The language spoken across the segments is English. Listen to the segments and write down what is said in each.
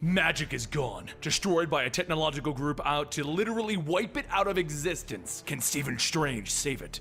Magic is gone, destroyed by a technological group out to literally wipe it out of existence. Can Stephen Strange save it?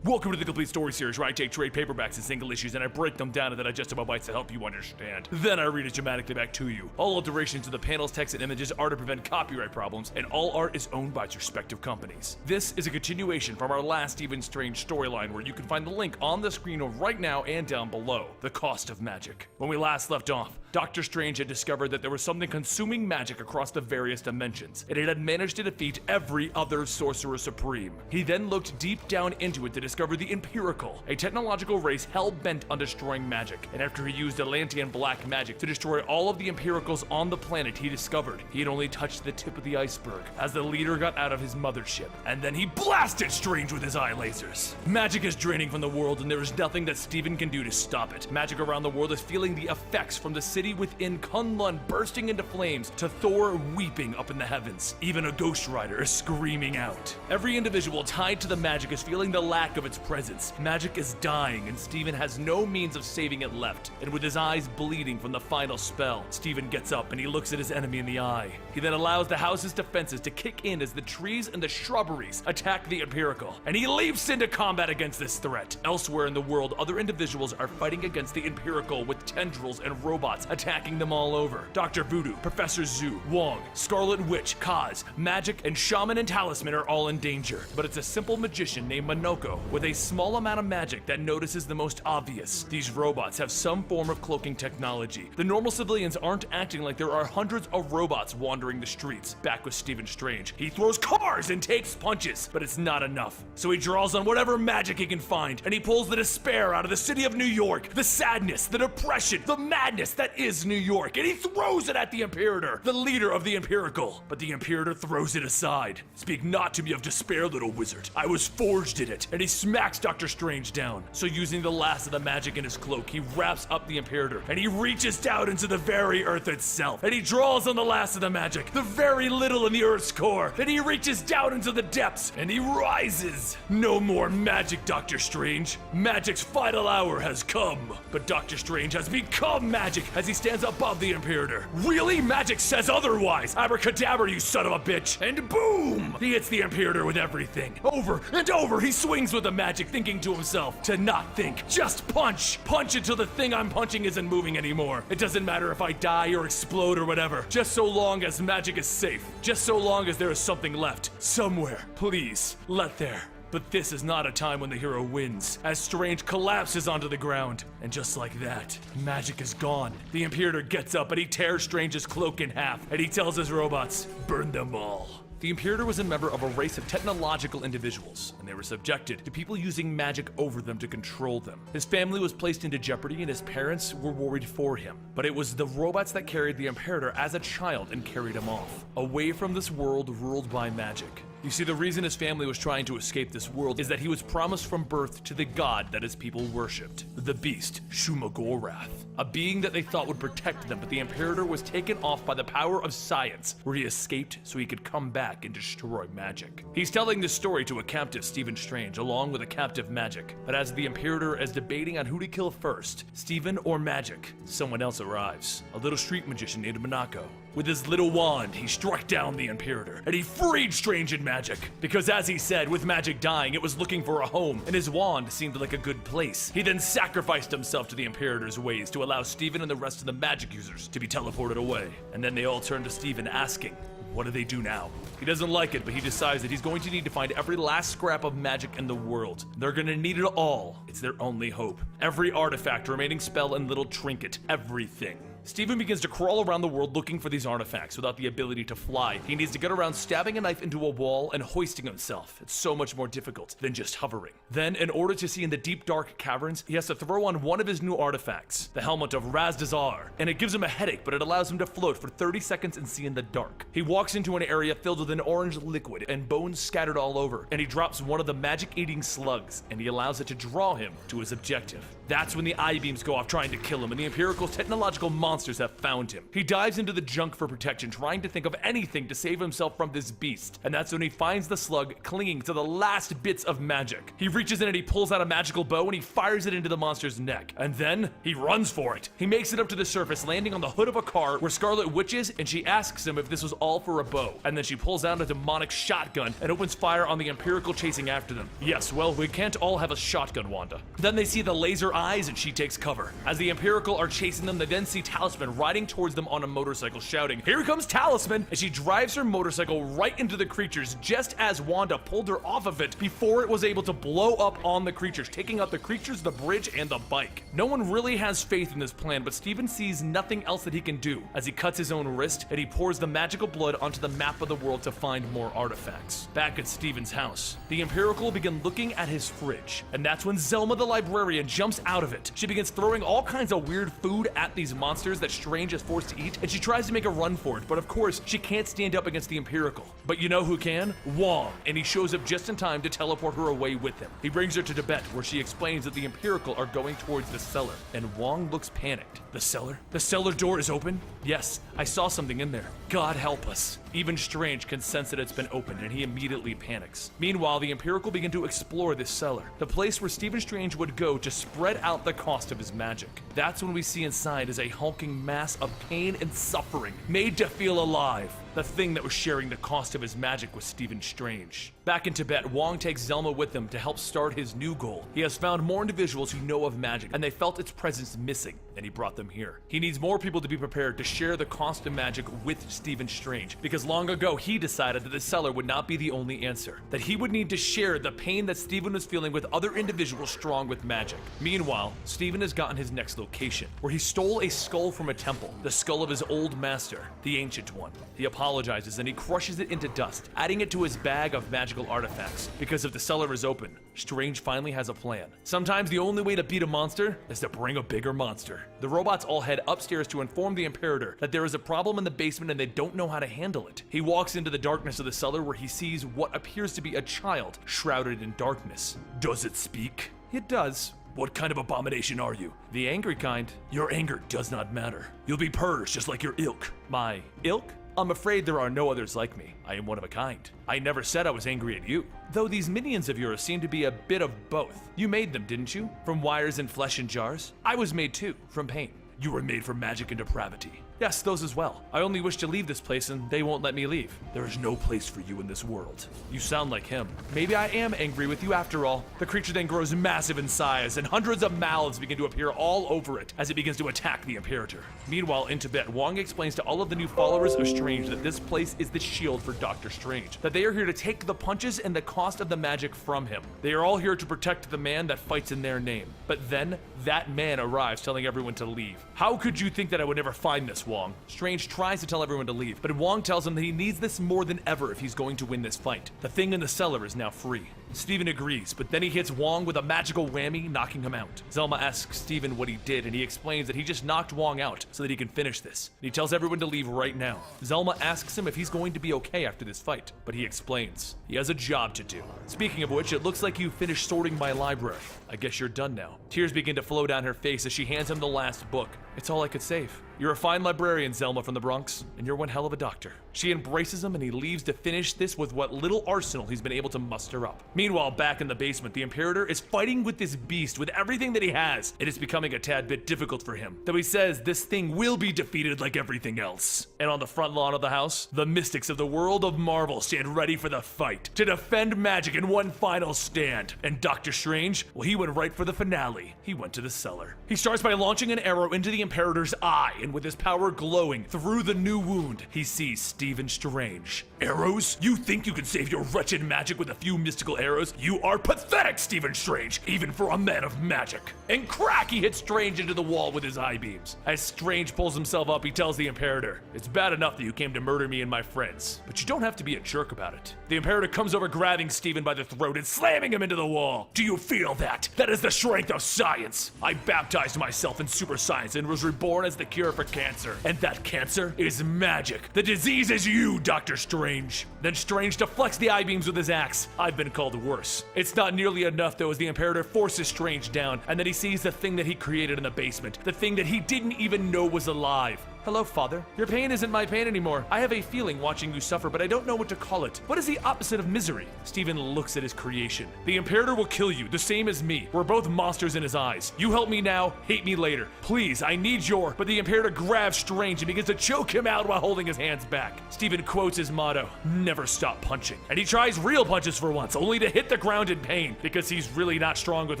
Welcome to the Complete Story Series, where I take trade paperbacks and single issues and I break them down and then I adjust my bites to help you understand. Then I read it dramatically back to you. All alterations to the panels, text, and images are to prevent copyright problems, and all art is owned by its respective companies. This is a continuation from our last Stephen Strange storyline, where you can find the link on the screen right now and down below. The Cost of Magic. When we last left off, Doctor Strange had discovered that there was something consuming magic across the various dimensions, and it had managed to defeat every other Sorcerer Supreme. He then looked deep down into it to discover the Empirical, a technological race hell-bent on destroying magic. And after he used Atlantean black magic to destroy all of the Empiricals on the planet, he discovered he had only touched the tip of the iceberg as the leader got out of his mothership. And then he blasted Strange with his eye lasers. Magic is draining from the world, and there is nothing that Stephen can do to stop it. Magic around the world is feeling the effects, from the city within Kunlun bursting into flames to Thor weeping up in the heavens. Even a Ghost Rider is screaming out. Every individual tied to the magic is feeling the lack of its presence. Magic is dying, and Stephen has no means of saving it left. And with his eyes bleeding from the final spell, Stephen gets up and he looks at his enemy in the eye. He then allows the house's defenses to kick in as the trees and the shrubberies attack the Empirical, and he leaps into combat against this threat. Elsewhere in the world, other individuals are fighting against the Empirical with tendrils and robots attacking them all over. Dr. Voodoo, Professor Zhu, Wong, Scarlet Witch, Kaz, Magic, and Shaman and Talisman are all in danger. But it's a simple magician named Monoko with a small amount of magic that notices the most obvious. These robots have some form of cloaking technology. The normal civilians aren't acting like there are hundreds of robots wandering the streets. Back with Stephen Strange, he throws cars and takes punches, but it's not enough. So he draws on whatever magic he can find, and he pulls the despair out of the city of New York, the sadness, the depression, the madness that is New York, and he throws it at the Imperator, the leader of the Empirical. But the Imperator throws it aside. Speak not to me of despair, little wizard. I was forged in it. And he smacks Doctor Strange down. So using the last of the magic in his cloak, he wraps up the Imperator, and he reaches down into the very earth itself, and he draws on the last of the magic, the very little in the earth's core. Then he reaches down into the depths, and he rises. No more magic, Doctor Strange. Magic's final hour has come. But Doctor Strange has become magic as he stands above the Imperator. Really? Magic says otherwise. Abracadabra, you son of a bitch. And boom! He hits the Imperator with everything. Over and over, he swings with the magic, thinking to himself to not think. Just punch. Punch until the thing I'm punching isn't moving anymore. It doesn't matter if I die or explode or whatever. Just so long as magic is safe. Just so long as there is something left. Somewhere. Please, let there. But this is not a time when the hero wins, as Strange collapses onto the ground. And just like that, magic is gone. The Imperator gets up and he tears Strange's cloak in half, and he tells his robots, burn them all. The Imperator was a member of a race of technological individuals, and they were subjected to people using magic over them to control them. His family was placed into jeopardy, and his parents were worried for him. But it was the robots that carried the Imperator as a child and carried him off, away from this world ruled by magic. You see, the reason his family was trying to escape this world is that he was promised from birth to the god that his people worshipped, the beast, Shumagorath, a being that they thought would protect them, but the Imperator was taken off by the power of science, where he escaped so he could come back and destroy magic. He's telling this story to a captive Stephen Strange, along with a captive Magic. But as the Imperator is debating on who to kill first, Stephen or Magic, someone else arrives, a little street magician named Monoko. With his little wand, he struck down the Imperator, and he freed Strange and Magic. Because as he said, with magic dying, it was looking for a home, and his wand seemed like a good place. He then sacrificed himself to the Imperator's ways to allow Stephen and the rest of the magic users to be teleported away. And then they all turned to Stephen asking, what do they do now? He doesn't like it, but he decides that he's going to need to find every last scrap of magic in the world. They're gonna need it all. It's their only hope. Every artifact, remaining spell, and little trinket. Everything. Stephen begins to crawl around the world looking for these artifacts without the ability to fly. He needs to get around stabbing a knife into a wall and hoisting himself. It's so much more difficult than just hovering. Then, in order to see in the deep dark caverns, he has to throw on one of his new artifacts, the helmet of Razdazar, and it gives him a headache, but it allows him to float for 30 seconds and see in the dark. He walks into an area filled with an orange liquid and bones scattered all over, and he drops one of the magic-eating slugs, and he allows it to draw him to his objective. That's when the I-beams go off trying to kill him, and the Imperial's technological monsters have found him. He dives into the junk for protection, trying to think of anything to save himself from this beast, and that's when he finds the slug clinging to the last bits of magic. He reaches in and he pulls out a magical bow and he fires it into the monster's neck, and then he runs for it. He makes it up to the surface, landing on the hood of a car where Scarlet Witch is, and she asks him if this was all for a bow, and then she pulls out a demonic shotgun and opens fire on the Imperial chasing after them. Yes, well, we can't all have a shotgun, Wanda. Then they see the laser eyes and she takes cover. As the Imperial are chasing them, they then see Talisman riding towards them on a motorcycle, shouting, "Here comes Talisman!" And she drives her motorcycle right into the creatures just as Wanda pulled her off of it before it was able to blow up on the creatures, taking out the creatures, the bridge, and the bike. No one really has faith in this plan, but Steven sees nothing else that he can do as he cuts his own wrist and he pours the magical blood onto the map of the world to find more artifacts. Back at Steven's house, the Imperial begin looking at his fridge, and that's when Zelma the librarian jumps out of it. She begins throwing all kinds of weird food at these monsters that Strange is forced to eat, and she tries to make a run for it, but of course, she can't stand up against the Imperial. But you know who can? Wong, and he shows up just in time to teleport her away with him. He brings her to Tibet, where she explains that the Imperial are going towards the cellar, and Wong looks panicked. The cellar? The cellar door is open? Yes, I saw something in there. God help us. Even Strange can sense that it's been opened, and he immediately panics. Meanwhile, the Imperial begin to explore this cellar, the place where Stephen Strange would go to spread out the cost of his magic. That's when we see inside is a hulking mass of pain and suffering, made to feel alive. The thing that was sharing the cost of his magic was Stephen Strange. Back in Tibet, Wong takes Zelma with him to help start his new goal. He has found more individuals who know of magic, and they felt its presence missing, and he brought them here. He needs more people to be prepared to share the cost of magic with Stephen Strange, because long ago he decided that the cellar would not be the only answer, that he would need to share the pain that Stephen was feeling with other individuals strong with magic. Meanwhile, Stephen has gotten his next location, where he stole a skull from a temple, the skull of his old master, the Ancient One. He apologizes and he crushes it into dust, adding it to his bag of magical artifacts. Because if the cellar is open, Strange finally has a plan. Sometimes the only way to beat a monster is to bring a bigger monster. The robots all head upstairs to inform the Imperator that there is a problem in the basement and they don't know how to handle it. He walks into the darkness of the cellar where he sees what appears to be a child shrouded in darkness. Does it speak? It does. What kind of abomination are you? The angry kind. Your anger does not matter. You'll be purged just like your ilk. My ilk? I'm afraid there are no others like me. I am one of a kind. I never said I was angry at you. Though these minions of yours seem to be a bit of both. You made them, didn't you? From wires and flesh in jars? I was made too, from pain. You were made from magic and depravity. Yes, those as well. I only wish to leave this place and they won't let me leave. There is no place for you in this world. You sound like him. Maybe I am angry with you after all. The creature then grows massive in size and hundreds of mouths begin to appear all over it as it begins to attack the Imperator. Meanwhile, in Tibet, Wong explains to all of the new followers of Strange that this place is the shield for Dr. Strange, that they are here to take the punches and the cost of the magic from him. They are all here to protect the man that fights in their name. But then, that man arrives telling everyone to leave. How could you think that I would never find this, Wong? Strange tries to tell everyone to leave, but Wong tells him that he needs this more than ever if he's going to win this fight. The thing in the cellar is now free. Steven agrees, but then he hits Wong with a magical whammy, knocking him out. Zelma asks Steven what he did, and he explains that he just knocked Wong out so that he can finish this. And he tells everyone to leave right now. Zelma asks him if he's going to be okay after this fight, but he explains he has a job to do. Speaking of which, it looks like you finished sorting my library. I guess you're done now. Tears begin to flow down her face as she hands him the last book. It's all I could save. You're a fine librarian, Zelma from the Bronx, and you're one hell of a doctor. She embraces him and he leaves to finish this with what little arsenal he's been able to muster up. Meanwhile, back in the basement, the Imperator is fighting with this beast with everything that he has. It is becoming a tad bit difficult for him, though he says this thing will be defeated like everything else. And on the front lawn of the house, the mystics of the world of Marvel stand ready for the fight, to defend magic in one final stand. And Doctor Strange, well, he went right for the finale. He went to the cellar. He starts by launching an arrow into the Imperator's eye, and with his power glowing through the new wound, he sees Stephen Strange. Arrows? You think you can save your wretched magic with a few mystical arrows? You are pathetic, Stephen Strange, even for a man of magic. And crack, he hits Strange into the wall with his eye beams. As Strange pulls himself up, he tells the Imperator, it's bad enough that you came to murder me and my friends, but you don't have to be a jerk about it. The Imperator comes over, grabbing Stephen by the throat and slamming him into the wall. Do you feel that? That is the strength of science. I baptized myself in super science and was reborn as the cure for cancer. And that cancer is magic. The disease is you, Doctor Strange. Then Strange deflects the I-beams with his axe. I've been called worse. It's not nearly enough though, as the Imperator forces Strange down, and then he sees the thing that he created in the basement. The thing that he didn't even know was alive. Hello, Father. Your pain isn't my pain anymore. I have a feeling watching you suffer, but I don't know what to call it. What is the opposite of misery? Stephen looks at his creation. The Imperator will kill you, the same as me. We're both monsters in his eyes. You help me now, hate me later. Please, I need your... But the Imperator grabs Strange and begins to choke him out while holding his hands back. Stephen quotes his motto, never stop punching. And he tries real punches for once, only to hit the ground in pain, because he's really not strong with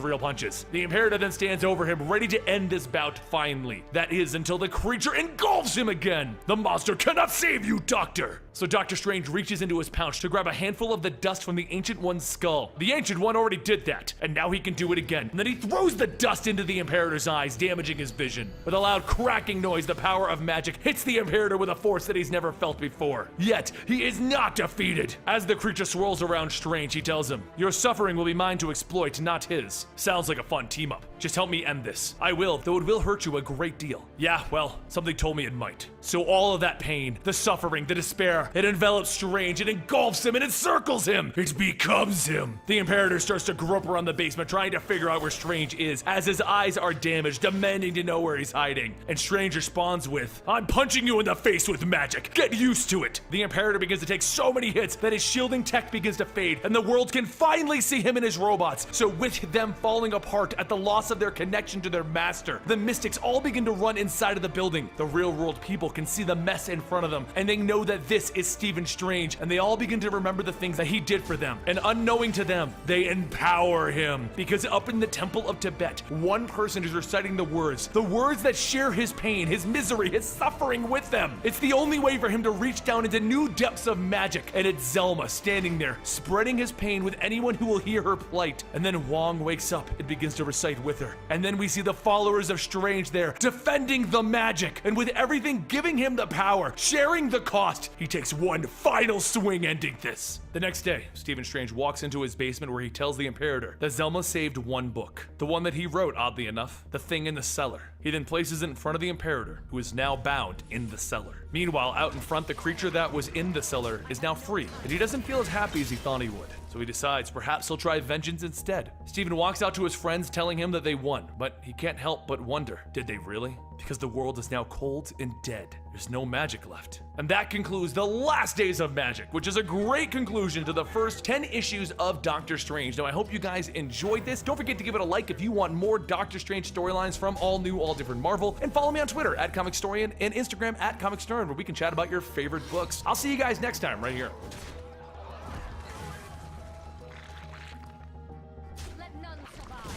real punches. The Imperator then stands over him, ready to end this bout finally. That is, until the creature engulfs him again. The monster cannot save you, Doctor! So Doctor Strange reaches into his pouch to grab a handful of the dust from the Ancient One's skull. The Ancient One already did that, and now he can do it again. And then he throws the dust into the Imperator's eyes, damaging his vision. With a loud cracking noise, the power of magic hits the Imperator with a force that he's never felt before. Yet, he is not defeated. As the creature swirls around Strange, he tells him, your suffering will be mine to exploit, not his. Sounds like a fun team-up. Just help me end this. I will, though it will hurt you a great deal. Yeah, well, something told me it might. So all of that pain, the suffering, the despair, it envelops Strange, it engulfs him, it encircles him, it becomes him. The Imperator starts to grope around the basement, trying to figure out where Strange is, as his eyes are damaged, demanding to know where he's hiding. And Strange responds with, I'm punching you in the face with magic. Get used to it. The Imperator begins to take so many hits that his shielding tech begins to fade, and the world can finally see him and his robots. So with them falling apart at the loss of their connection to their master, the Mystics all begin to run inside of the building. The real world people can see the mess in front of them, and they know that this is Stephen Strange, and they all begin to remember the things that he did for them. And unknowing to them, they empower him, because up in the Temple of Tibet, one person is reciting the words that share his pain, his misery, his suffering with them. It's the only way for him to reach down into new depths of magic, and it's Zelma standing there, spreading his pain with anyone who will hear her plight. And then Wong wakes up and begins to recite with her. And then we see the followers of Strange there, defending the magic, and with everything giving him the power, sharing the cost, he takes one final swing ending this. The next day, Stephen Strange walks into his basement where he tells the Imperator that Zelma saved one book. The one that he wrote, oddly enough, The Thing in the Cellar. He then places it in front of the Imperator, who is now bound in the cellar. Meanwhile, out in front, the creature that was in the cellar is now free, and he doesn't feel as happy as he thought he would. So he decides perhaps he'll try vengeance instead. Stephen walks out to his friends telling him that they won, but he can't help but wonder, did they really? Because the world is now cold and dead. There's no magic left. And that concludes the last days of magic, which is a great conclusion to the first 10 issues of Doctor Strange. Now, I hope you guys enjoyed this. Don't forget to give it a like if you want more Doctor Strange storylines from all new, all different Marvel. And follow me on Twitter at ComicStorian and Instagram at ComicStern, where we can chat about your favorite books. I'll see you guys next time right here. Let none survive.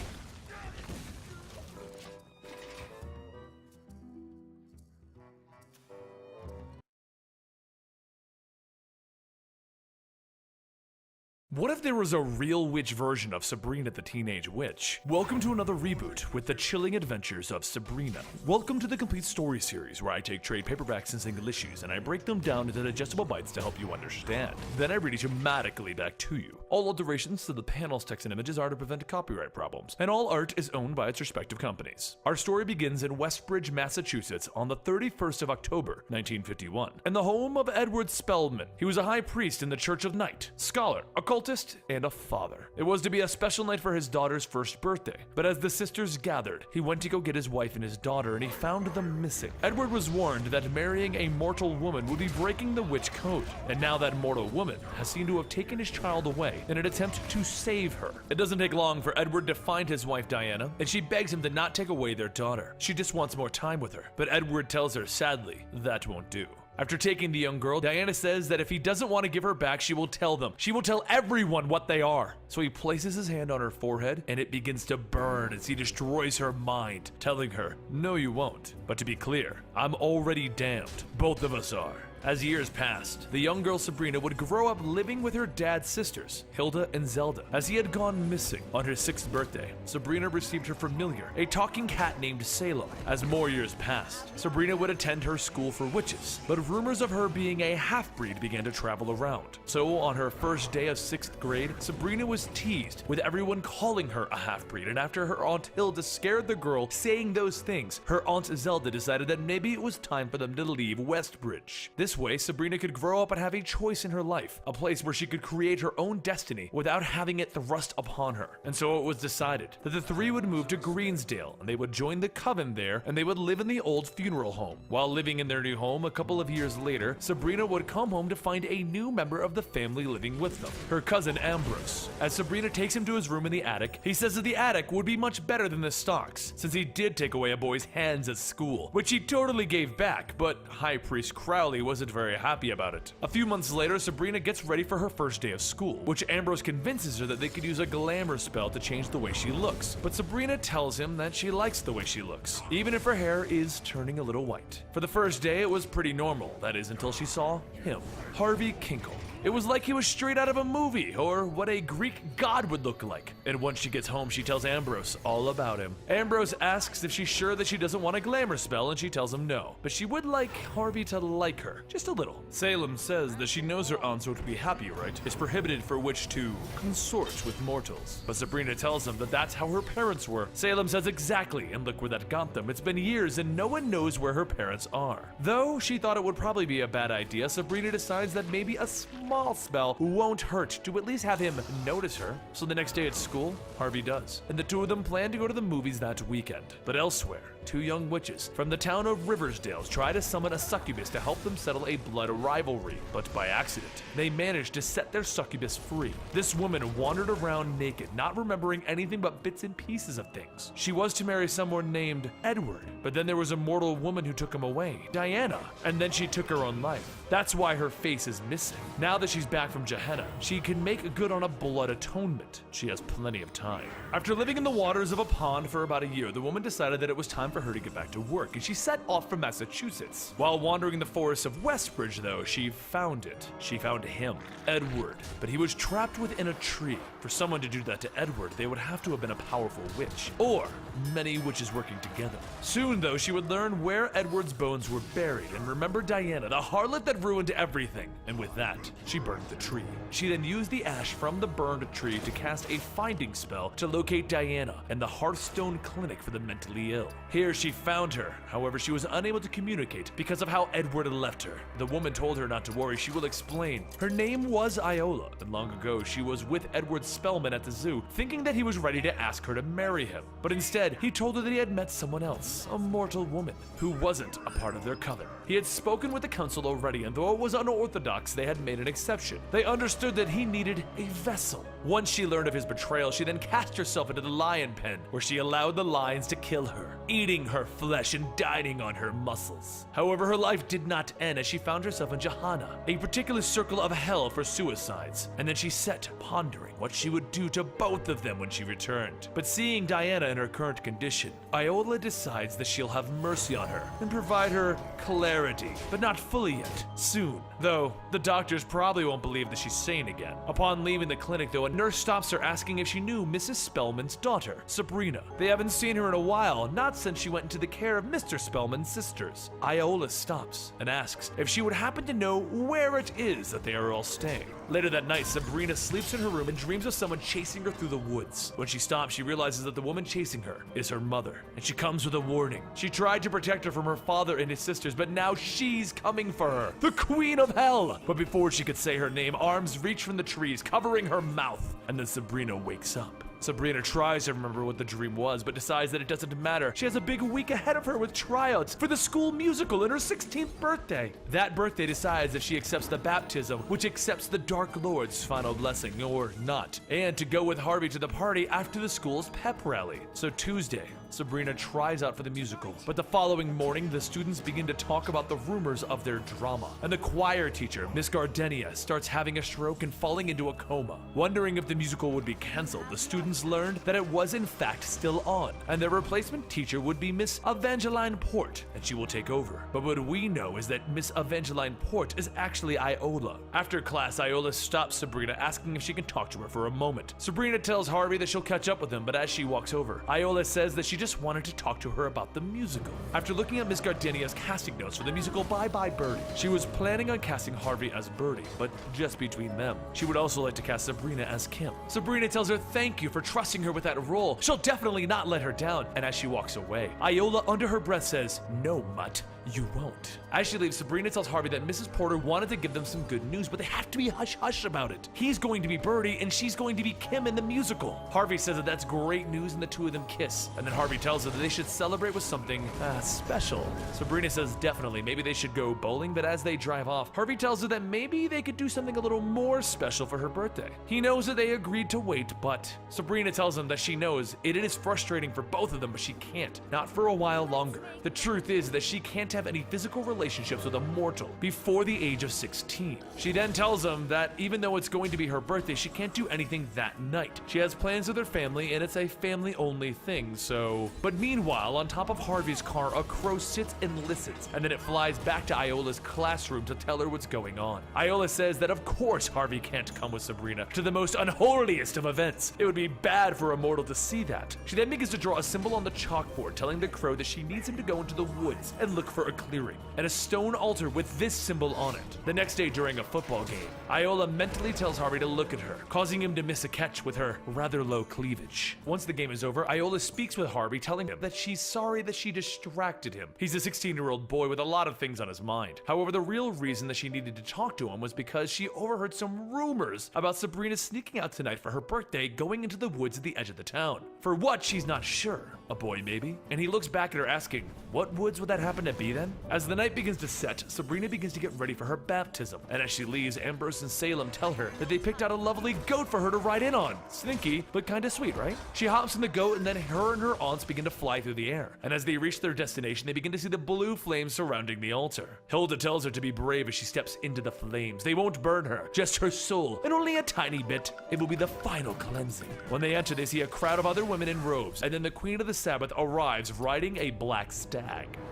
What if there was a real witch version of Sabrina the Teenage Witch? Welcome to another reboot with the chilling adventures of Sabrina. Welcome to the complete story series where I take trade paperbacks and single issues and I break them down into digestible bites to help you understand. Then I read it dramatically back to you. All alterations to the panels, text, and images are to prevent copyright problems, and all art is owned by its respective companies. Our story begins in Westbridge, Massachusetts on the 31st of October, 1951, in the home of Edward Spellman. He was a high priest in the Church of Night, scholar, occultist, and a father. It was to be a special night for his daughter's first birthday, but as the sisters gathered, he went to go get his wife and his daughter, and he found them missing. Edward was warned that marrying a mortal woman would be breaking the witch code, and now that mortal woman has seemed to have taken his child away in an attempt to save her. It doesn't take long for Edward to find his wife Diana, and she begs him to not take away their daughter. She just wants more time with her, but Edward tells her, sadly, that won't do. After taking the young girl, Diana says that if he doesn't want to give her back, she will tell them. She will tell everyone what they are. So he places his hand on her forehead, and it begins to burn as he destroys her mind, telling her, no, you won't. But to be clear, I'm already damned. Both of us are. As years passed, the young girl Sabrina would grow up living with her dad's sisters, Hilda and Zelda. As he had gone missing on her 6th birthday, Sabrina received her familiar, a talking cat named Salem. As more years passed, Sabrina would attend her school for witches, but rumors of her being a half-breed began to travel around. So on her first day of 6th grade, Sabrina was teased, with everyone calling her a half-breed, and after her Aunt Hilda scared the girl saying those things, her Aunt Zelda decided that maybe it was time for them to leave Westbridge. This way, Sabrina could grow up and have a choice in her life, a place where she could create her own destiny without having it thrust upon her. And so it was decided that the three would move to Greensdale, and they would join the coven there, and they would live in the old funeral home. While living in their new home, a couple of years later, Sabrina would come home to find a new member of the family living with them, her cousin Ambrose. As Sabrina takes him to his room in the attic, he says that the attic would be much better than the stocks, since he did take away a boy's hands at school, which he totally gave back, but High Priest Crowley wasn't very happy about it. A few months later, Sabrina gets ready for her first day of school, which Ambrose convinces her that they could use a glamour spell to change the way she looks. But Sabrina tells him that she likes the way she looks, even if her hair is turning a little white. For the first day, it was pretty normal, that is until she saw him, Harvey Kinkle. It was like he was straight out of a movie, or what a Greek god would look like. And once she gets home, she tells Ambrose all about him. Ambrose asks if she's sure that she doesn't want a glamour spell, and she tells him no. But she would like Harvey to like her, just a little. Salem says that she knows her aunts would be happy, right? It's prohibited for witch to consort with mortals. But Sabrina tells him that that's how her parents were. Salem says exactly, and look where that got them. It's been years and no one knows where her parents are. Though she thought it would probably be a bad idea, Sabrina decides that maybe a small spell won't hurt to at least have him notice her. So the next day at school, Harvey does, and the two of them plan to go to the movies that weekend. But elsewhere, two young witches from the town of Riversdale try to summon a succubus to help them settle a blood rivalry, but by accident, they manage to set their succubus free. This woman wandered around naked, not remembering anything but bits and pieces of things. She was to marry someone named Edward, but then there was a mortal woman who took him away, Diana, and then she took her own life. That's why her face is missing. Now that she's back from Gehenna, she can make good on a blood atonement. She has plenty of time. After living in the waters of a pond for about a year, the woman decided that it was time for her to get back to work, and she set off for Massachusetts. While wandering in the forests of Westbridge, though, she found it. She found him, Edward, but he was trapped within a tree. For someone to do that to Edward, they would have to have been a powerful witch, or many witches working together. Soon, though, she would learn where Edward's bones were buried and remember Diana, the harlot that ruined everything. And with that, she burned the tree. She then used the ash from the burned tree to cast a finding spell to locate Diana and the Hearthstone Clinic for the mentally ill. Here she found her, however she was unable to communicate because of how Edward had left her. The woman told her not to worry, she will explain. Her name was Iola, and long ago she was with Edward Spellman at the zoo, thinking that he was ready to ask her to marry him. But instead, he told her that he had met someone else, a mortal woman, who wasn't a part of their coven. He had spoken with the council already, and though it was unorthodox, they had made an exception. They understood that he needed a vessel. Once she learned of his betrayal, she then cast herself into the lion pen, where she allowed the lions to kill her, eating her flesh and dining on her muscles. However, her life did not end as she found herself in Gehenna, a particular circle of hell for suicides, and then she sat pondering what she would do to both of them when she returned. But seeing Diana in her current condition, Iola decides that she'll have mercy on her and provide her clarity, but not fully yet. Soon, though, the doctors probably won't believe that she's sane again. Upon leaving the clinic, though, a nurse stops her asking if she knew Mrs. Spellman's daughter, Sabrina. They haven't seen her in a while, not since she went into the care of Mr. Spellman's sisters. Iola stops and asks if she would happen to know where it is that they are all staying. Later that night, Sabrina sleeps in her room and dreams of someone chasing her through the woods. When she stops, she realizes that the woman chasing her is her mother, and she comes with a warning. She tried to protect her from her father and his sisters, but now she's coming for her, the Queen of Hell! But before she could say her name, arms reach from the trees, covering her mouth, and then Sabrina wakes up. Sabrina tries to remember what the dream was, but decides that it doesn't matter. She has a big week ahead of her with tryouts for the school musical and her 16th birthday. That birthday decides that she accepts the baptism, which accepts the Dark Lord's final blessing, or not, and to go with Harvey to the party after the school's pep rally. So Tuesday, Sabrina tries out for the musical. But the following morning, the students begin to talk about the rumors of their drama. And the choir teacher, Miss Gardenia, starts having a stroke and falling into a coma. Wondering if the musical would be cancelled, the students learned that it was in fact still on, and their replacement teacher would be Miss Evangeline Port, and she will take over. But what we know is that Miss Evangeline Port is actually Iola. After class, Iola stops Sabrina, asking if she can talk to her for a moment. Sabrina tells Harvey that she'll catch up with him, but as she walks over, Iola says that she just wanted to talk to her about the musical. After looking at Miss Gardenia's casting notes for the musical Bye Bye Birdie, she was planning on casting Harvey as Birdie, but just between them. She would also like to cast Sabrina as Kim. Sabrina tells her thank you for trusting her with that role. She'll definitely not let her down, and as she walks away, Iola under her breath says, "No, Mutt. You won't." As she leaves, Sabrina tells Harvey that Mrs. Porter wanted to give them some good news, but they have to be hush-hush about it. He's going to be Birdie, and she's going to be Kim in the musical. Harvey says that that's great news, and the two of them kiss. And then Harvey tells her that they should celebrate with something special. Sabrina says definitely, maybe they should go bowling, but as they drive off, Harvey tells her that maybe they could do something a little more special for her birthday. He knows that they agreed to wait, but Sabrina tells him that she knows it is frustrating for both of them, but she can't. Not for a while longer. The truth is that she can't have any physical relationships with a mortal before the age of 16. She then tells him that even though it's going to be her birthday, she can't do anything that night. She has plans with her family, and it's a family-only thing, so... But meanwhile, on top of Harvey's car, a crow sits and listens, and then it flies back to Iola's classroom to tell her what's going on. Iola says that of course Harvey can't come with Sabrina to the most unholiest of events. It would be bad for a mortal to see that. She then begins to draw a symbol on the chalkboard, telling the crow that she needs him to go into the woods and look for a clearing, and a stone altar with this symbol on it. The next day during a football game, Iola mentally tells Harvey to look at her, causing him to miss a catch with her rather low cleavage. Once the game is over, Iola speaks with Harvey, telling him that she's sorry that she distracted him. He's a 16-year-old boy with a lot of things on his mind. However, the real reason that she needed to talk to him was because she overheard some rumors about Sabrina sneaking out tonight for her birthday, going into the woods at the edge of the town. For what, she's not sure. A boy, maybe? And he looks back at her asking, what woods would that happen to be then? As the night begins to set, Sabrina begins to get ready for her baptism, and as she leaves, Ambrose and Salem tell her that they picked out a lovely goat for her to ride in on. Slinky, but kinda sweet, right? She hops in the goat, and then her and her aunts begin to fly through the air. And as they reach their destination, they begin to see the blue flames surrounding the altar. Hilda tells her to be brave as she steps into the flames. They won't burn her, just her soul, and only a tiny bit. It will be the final cleansing. When they enter, they see a crowd of other women in robes, and then the Queen of the Sabbath arrives riding a black stag.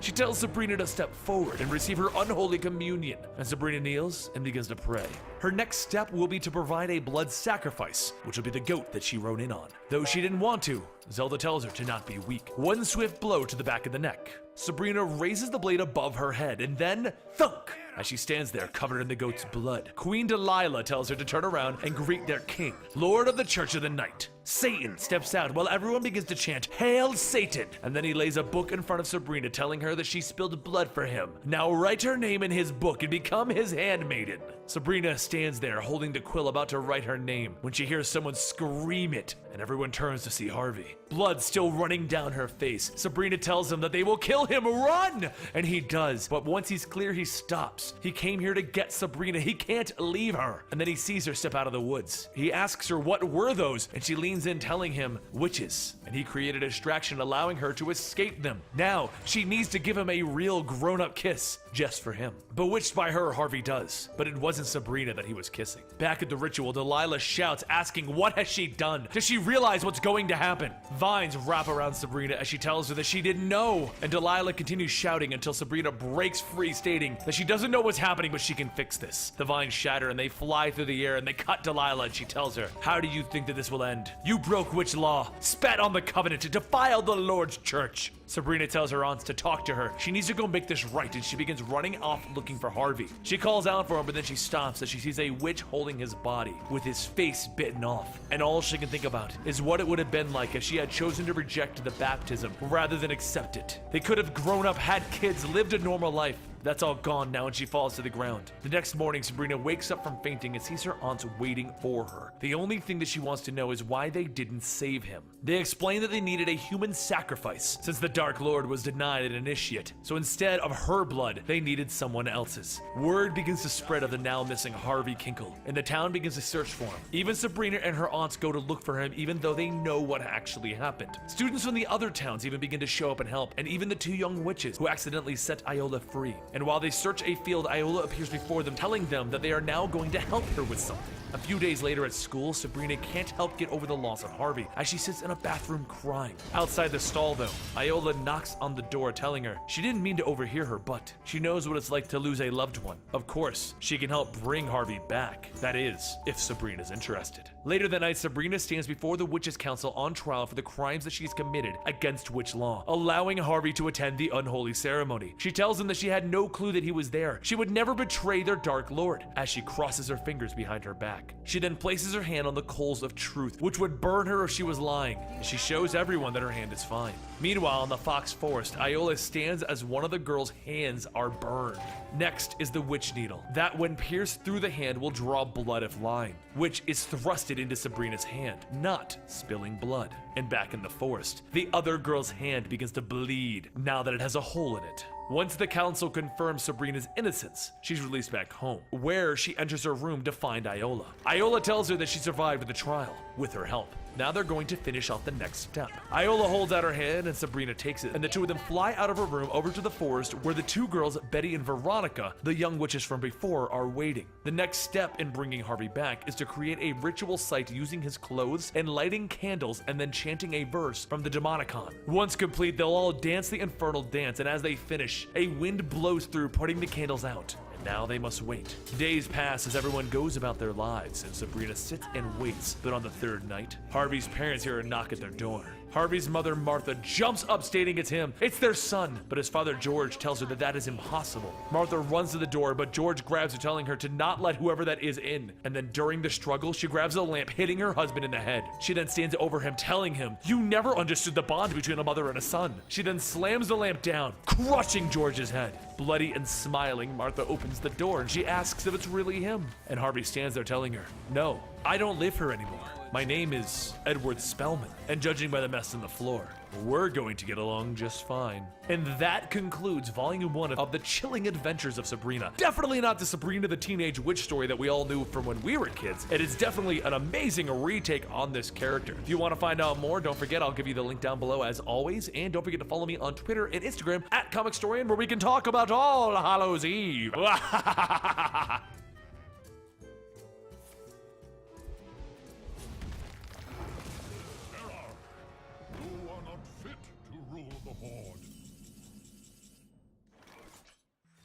She tells Sabrina to step forward and receive her unholy communion, and Sabrina kneels and begins to pray. Her next step will be to provide a blood sacrifice, which will be the goat that she rode in on. Though she didn't want to, Zelda tells her to not be weak. One swift blow to the back of the neck. Sabrina raises the blade above her head, and then thunk! As she stands there covered in the goat's blood, Queen Delilah tells her to turn around and greet their king, Lord of the Church of the Night. Satan steps out while everyone begins to chant, "Hail Satan!" And then he lays a book in front of Sabrina, telling her that she spilled blood for him. Now write her name in his book and become his handmaiden. Sabrina stands there holding the quill about to write her name when she hears someone scream it, and everyone turns to see Harvey. Blood still running down her face. Sabrina tells him that they will kill him. Run! And he does, but once he's clear, he stops. He came here to get Sabrina. He can't leave her. And then he sees her step out of the woods. He asks her what were those, and she leans in telling him witches. And he created a distraction allowing her to escape them. Now, she needs to give him a real grown-up kiss just for him. Bewitched by her, Harvey does. But it wasn't Sabrina that he was kissing. Back at the ritual, Delilah shouts, asking what has she done? Does she realize what's going to happen? Vines wrap around Sabrina as she tells her that she didn't know. And Delilah continues shouting until Sabrina breaks free, stating that she doesn't know what's happening, but she can fix this. The vines shatter and they fly through the air and they cut Delilah, and she tells her, how do you think that this will end? You broke witch law, spat on the covenant, defiled the Lord's church. Sabrina tells her aunts to talk to her. She needs to go make this right, and she begins running off looking for Harvey. She calls out for him, but then she stops as she sees a witch holding his body with his face bitten off. And all she can think about is what it would have been like if she had chosen to reject the baptism rather than accept it. They could have grown up, had kids, lived a normal life. That's all gone now and she falls to the ground. The next morning, Sabrina wakes up from fainting and sees her aunts waiting for her. The only thing that she wants to know is why they didn't save him. They explain that they needed a human sacrifice since the Dark Lord was denied an initiate. So instead of her blood, they needed someone else's. Word begins to spread of the now missing Harvey Kinkle, and the town begins to search for him. Even Sabrina and her aunts go to look for him even though they know what actually happened. Students from the other towns even begin to show up and help, and even the two young witches who accidentally set Iola free. And while they search a field, Iola appears before them, telling them that they are now going to help her with something. A few days later at school, Sabrina can't help get over the loss of Harvey as she sits in a bathroom crying. Outside the stall though, Iola knocks on the door telling her she didn't mean to overhear her, but she knows what it's like to lose a loved one. Of course, she can help bring Harvey back. That is, if Sabrina's interested. Later that night, Sabrina stands before the Witches' Council on trial for the crimes that she's committed against witch law, allowing Harvey to attend the unholy ceremony. She tells him that she had no clue that he was there. She would never betray their Dark Lord, as she crosses her fingers behind her back. She then places her hand on the coals of truth, which would burn her if she was lying, and she shows everyone that her hand is fine. Meanwhile, in the Fox Forest, Iola stands as one of the girl's hands are burned. Next is the witch needle, that when pierced through the hand will draw blood if lying, which is thrusted into Sabrina's hand, not spilling blood. And back in the forest, the other girl's hand begins to bleed now that it has a hole in it. Once the council confirms Sabrina's innocence, she's released back home, where she enters her room to find Iola. Iola tells her that she survived the trial, with her help. Now they're going to finish off the next step. Iola holds out her hand and Sabrina takes it, and the two of them fly out of her room over to the forest where the two girls, Betty and Veronica, the young witches from before, are waiting. The next step in bringing Harvey back is to create a ritual site using his clothes and lighting candles and then chanting a verse from the Demonicon. Once complete, they'll all dance the infernal dance, and as they finish, a wind blows through, putting the candles out. Now they must wait. Days pass as everyone goes about their lives, and Sabrina sits and waits. But on the third night, Harvey's parents hear a knock at their door. Harvey's mother, Martha, jumps up stating it's him. It's their son. But his father, George, tells her that that is impossible. Martha runs to the door, but George grabs her, telling her to not let whoever that is in. And then during the struggle, she grabs a lamp, hitting her husband in the head. She then stands over him, telling him, "You never understood the bond between a mother and a son." She then slams the lamp down, crushing George's head. Bloody and smiling, Martha opens the door and she asks if it's really him. And Harvey stands there telling her, "No, I don't live here anymore. My name is Edward Spellman, and judging by the mess on the floor, we're going to get along just fine." And that concludes Volume 1 of The Chilling Adventures of Sabrina. Definitely not the Sabrina the Teenage Witch story that we all knew from when we were kids. It is definitely an amazing retake on this character. If you want to find out more, don't forget I'll give you the link down below as always, and don't forget to follow me on Twitter and Instagram at ComicStorian, where we can talk about All Hallows Eve.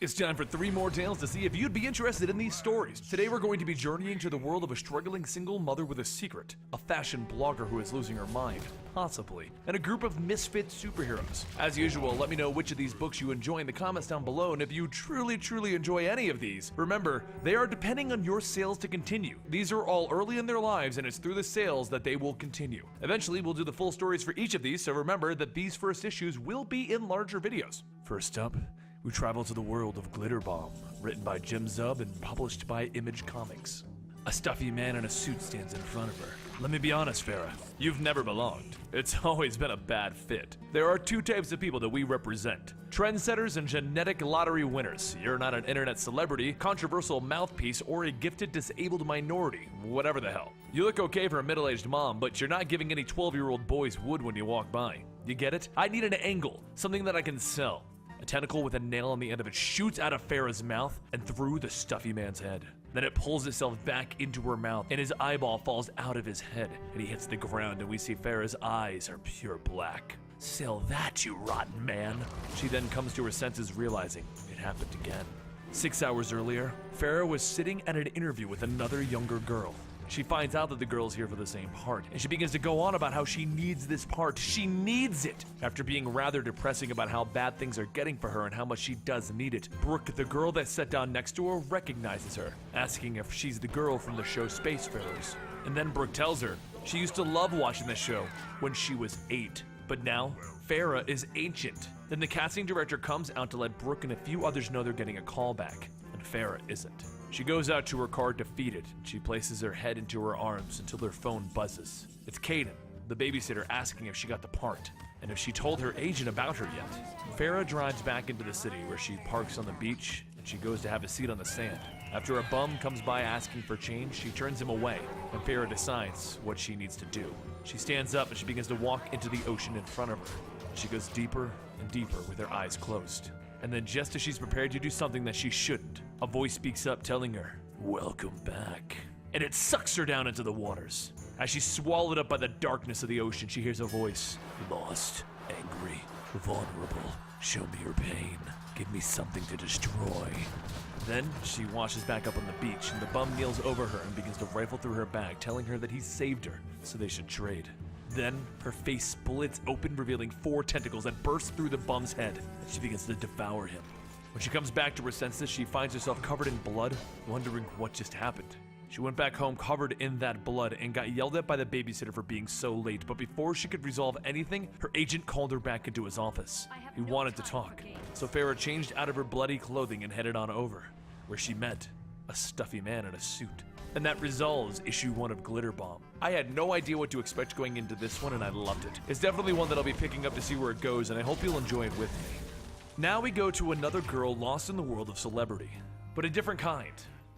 It's time for 3 more tales to see if you'd be interested in these stories. Today we're going to be journeying to the world of a struggling single mother with a secret, a fashion blogger who is losing her mind, possibly, and a group of misfit superheroes. As usual, let me know which of these books you enjoy in the comments down below, and if you truly enjoy any of these, remember, they are depending on your sales to continue. These are all early in their lives, and it's through the sales that they will continue. Eventually, we'll do the full stories for each of these, so remember that these first issues will be in larger videos. First up, we travel to the world of Glitter Bomb, written by Jim Zub and published by Image Comics. A stuffy man in a suit stands in front of her. Let me be honest, Farah, you've never belonged. It's always been a bad fit. There are 2 types of people that we represent: trendsetters and genetic lottery winners. You're not an internet celebrity, controversial mouthpiece, or a gifted disabled minority, whatever the hell. You look okay for a middle-aged mom, but you're not giving any 12-year-old boys wood when you walk by. You get it? I need an angle, something that I can sell. A tentacle with a nail on the end of it shoots out of Farah's mouth and through the stuffy man's head. Then it pulls itself back into her mouth, and his eyeball falls out of his head, and he hits the ground, and we see Farah's eyes are pure black. Sell that, you rotten man. She then comes to her senses, realizing it happened again. 6 hours earlier, Farah was sitting at an interview with another younger girl. She finds out that the girl's here for the same part, and she begins to go on about how she needs this part. She needs it! After being rather depressing about how bad things are getting for her and how much she does need it, Brooke, the girl that sat down next to her, recognizes her, asking if she's the girl from the show Spacefarers. And then Brooke tells her she used to love watching the show when she was 8. But now, Farah is ancient. Then the casting director comes out to let Brooke and a few others know they're getting a call back, and Farah isn't. She goes out to her car defeated, and she places her head into her arms until her phone buzzes. It's Kaden, the babysitter, asking if she got the part, and if she told her agent about her yet. Farah drives back into the city where she parks on the beach, and she goes to have a seat on the sand. After a bum comes by asking for change, she turns him away, and Farah decides what she needs to do. She stands up and she begins to walk into the ocean in front of her. She goes deeper and deeper with her eyes closed. And then just as she's prepared to do something that she shouldn't, a voice speaks up telling her, "Welcome back." And it sucks her down into the waters. As she's swallowed up by the darkness of the ocean, she hears a voice. "Lost, angry, vulnerable. Show me your pain. Give me something to destroy." Then she washes back up on the beach, and the bum kneels over her and begins to rifle through her bag, telling her that he saved her, so they should trade. Then her face splits open, revealing 4 tentacles that burst through the bum's head, and she begins to devour him. When she comes back to her senses, she finds herself covered in blood, wondering what just happened. She went back home covered in that blood and got yelled at by the babysitter for being so late, but before she could resolve anything, her agent called her back into his office. He wanted to talk, so Farah changed out of her bloody clothing and headed on over, where she met a stuffy man in a suit. And that resolves issue 1 of Glitter Bomb. I had no idea what to expect going into this one, and I loved it. It's definitely one that I'll be picking up to see where it goes, and I hope you'll enjoy it with me. Now we go to another girl lost in the world of celebrity, but a different kind.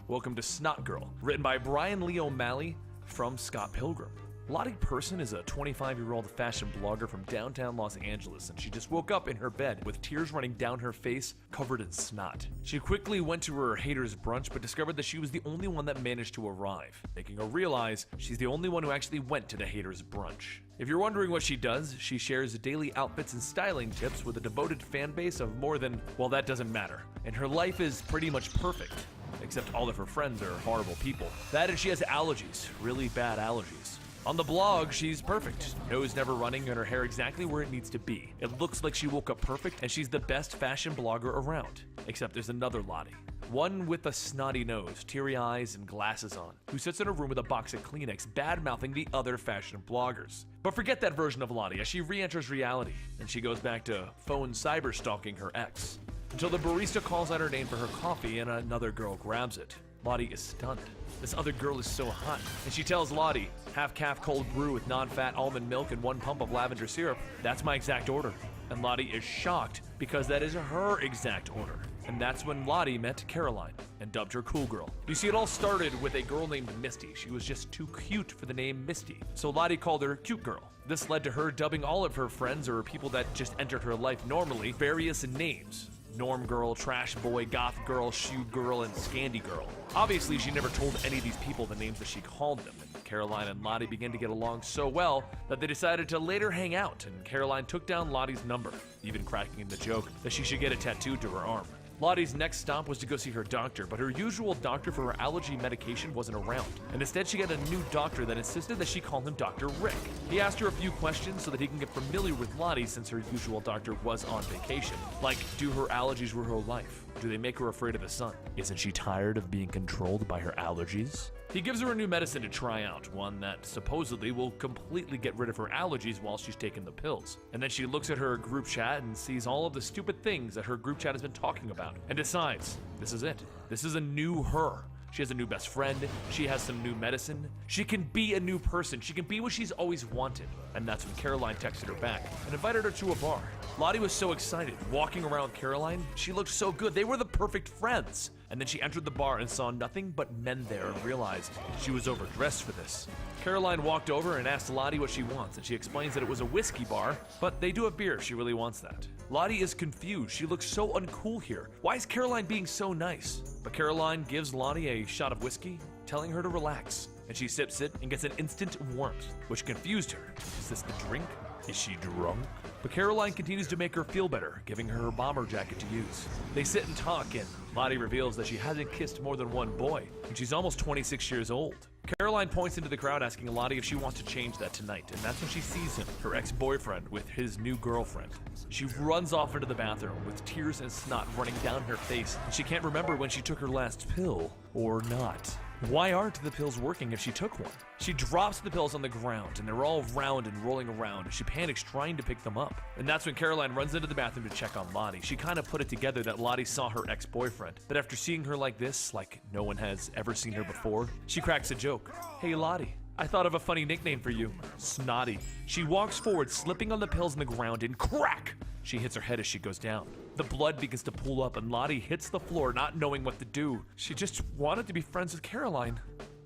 Welcome to Snot Girl, written by Brian Lee O'Malley from Scott Pilgrim. Lottie Person is a 25-year-old fashion blogger from downtown Los Angeles, and she just woke up in her bed with tears running down her face, covered in snot. She quickly went to her haters' brunch, but discovered that she was the only one that managed to arrive, making her realize she's the only one who actually went to the haters' brunch. If you're wondering what she does, she shares daily outfits and styling tips with a devoted fan base of more than, well, that doesn't matter. And her life is pretty much perfect, except all of her friends are horrible people. That and she has allergies, really bad allergies. On the blog, she's perfect. Nose never running and her hair exactly where it needs to be. It looks like she woke up perfect and she's the best fashion blogger around. Except there's another Lottie. One with a snotty nose, teary eyes, and glasses on, who sits in a room with a box of Kleenex bad-mouthing the other fashion bloggers. But forget that version of Lottie as she re-enters reality, and she goes back to phone cyber-stalking her ex. Until the barista calls out her name for her coffee and another girl grabs it. Lottie is stunned. This other girl is so hot, and she tells Lottie, "Half-calf cold brew with non-fat almond milk and 1 pump of lavender syrup. That's my exact order." And Lottie is shocked because that is her exact order. And that's when Lottie met Caroline and dubbed her Cool Girl. You see, it all started with a girl named Misty. She was just too cute for the name Misty, so Lottie called her Cute Girl. This led to her dubbing all of her friends or people that just entered her life normally various names. Norm Girl, Trash Boy, Goth Girl, Shoe Girl, and Scandy Girl. Obviously, she never told any of these people the names that she called them, and Caroline and Lottie began to get along so well that they decided to later hang out, and Caroline took down Lottie's number, even cracking the joke that she should get a tattoo to her arm. Lottie's next stop was to go see her doctor, but her usual doctor for her allergy medication wasn't around, and instead she got a new doctor that insisted that she call him Dr. Rick. He asked her a few questions so that he can get familiar with Lottie since her usual doctor was on vacation. Like, do her allergies rule her life? Do they make her afraid of the sun? Isn't she tired of being controlled by her allergies? He gives her a new medicine to try out, one that supposedly will completely get rid of her allergies while she's taking the pills. And then she looks at her group chat and sees all of the stupid things that her group chat has been talking about, and decides, this is it. This is a new her. She has a new best friend, she has some new medicine, she can be a new person, she can be what she's always wanted. And that's when Caroline texted her back and invited her to a bar. Lottie was so excited, walking around with Caroline, she looked so good, they were the perfect friends. And then she entered the bar and saw nothing but men there and realized she was overdressed for this. Caroline walked over and asked Lottie what she wants, and she explains that it was a whiskey bar, but they do have beer if she really wants that. Lottie is confused, she looks so uncool here. Why is Caroline being so nice? But Caroline gives Lottie a shot of whiskey, telling her to relax. And she sips it and gets an instant warmth, which confused her. Is this the drink? Is she drunk? But Caroline continues to make her feel better, giving her bomber jacket to use. They sit and talk, and Lottie reveals that she hasn't kissed more than one boy, and she's almost 26 years old. Caroline points into the crowd asking Lottie if she wants to change that tonight, and that's when she sees him, her ex-boyfriend, with his new girlfriend. She runs off into the bathroom with tears and snot running down her face, and she can't remember when she took her last pill or not. Why aren't the pills working if she took one? She drops the pills on the ground and they're all round and rolling around as she panics trying to pick them up. And that's when Caroline runs into the bathroom to check on Lottie. She kind of put it together that Lottie saw her ex-boyfriend. But after seeing her like this, like no one has ever seen her before, she cracks a joke. Hey Lottie, I thought of a funny nickname for you. Snotty. She walks forward, slipping on the pills on the ground, and crack! She hits her head as she goes down. The blood begins to pool up and Lottie hits the floor not knowing what to do. She just wanted to be friends with Caroline.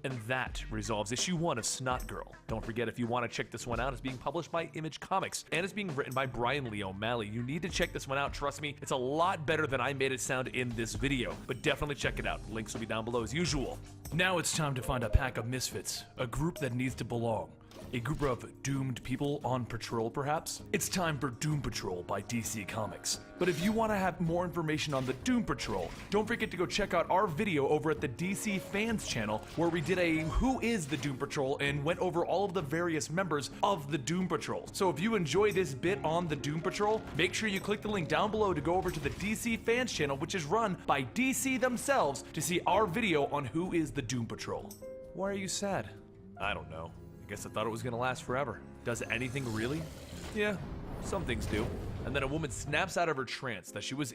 And that resolves issue 1 of Snot Girl. Don't forget, if you want to check this one out, it's being published by Image Comics and it's being written by Brian Lee O'Malley. You need to check this one out, trust me, it's a lot better than I made it sound in this video. But definitely check it out, links will be down below as usual. Now it's time to find a pack of misfits, a group that needs to belong. A group of doomed people on patrol, perhaps? It's time for Doom Patrol by DC Comics. But if you want to have more information on the Doom Patrol, don't forget to go check out our video over at the DC Fans channel, where we did a Who is the Doom Patrol and went over all of the various members of the Doom Patrol. So if you enjoy this bit on the Doom Patrol, make sure you click the link down below to go over to the DC Fans channel, which is run by DC themselves, to see our video on Who is the Doom Patrol. Why are you sad? I don't know. Guess I thought it was gonna last forever. Does anything really? Yeah, some things do. And then a woman snaps out of her trance that she was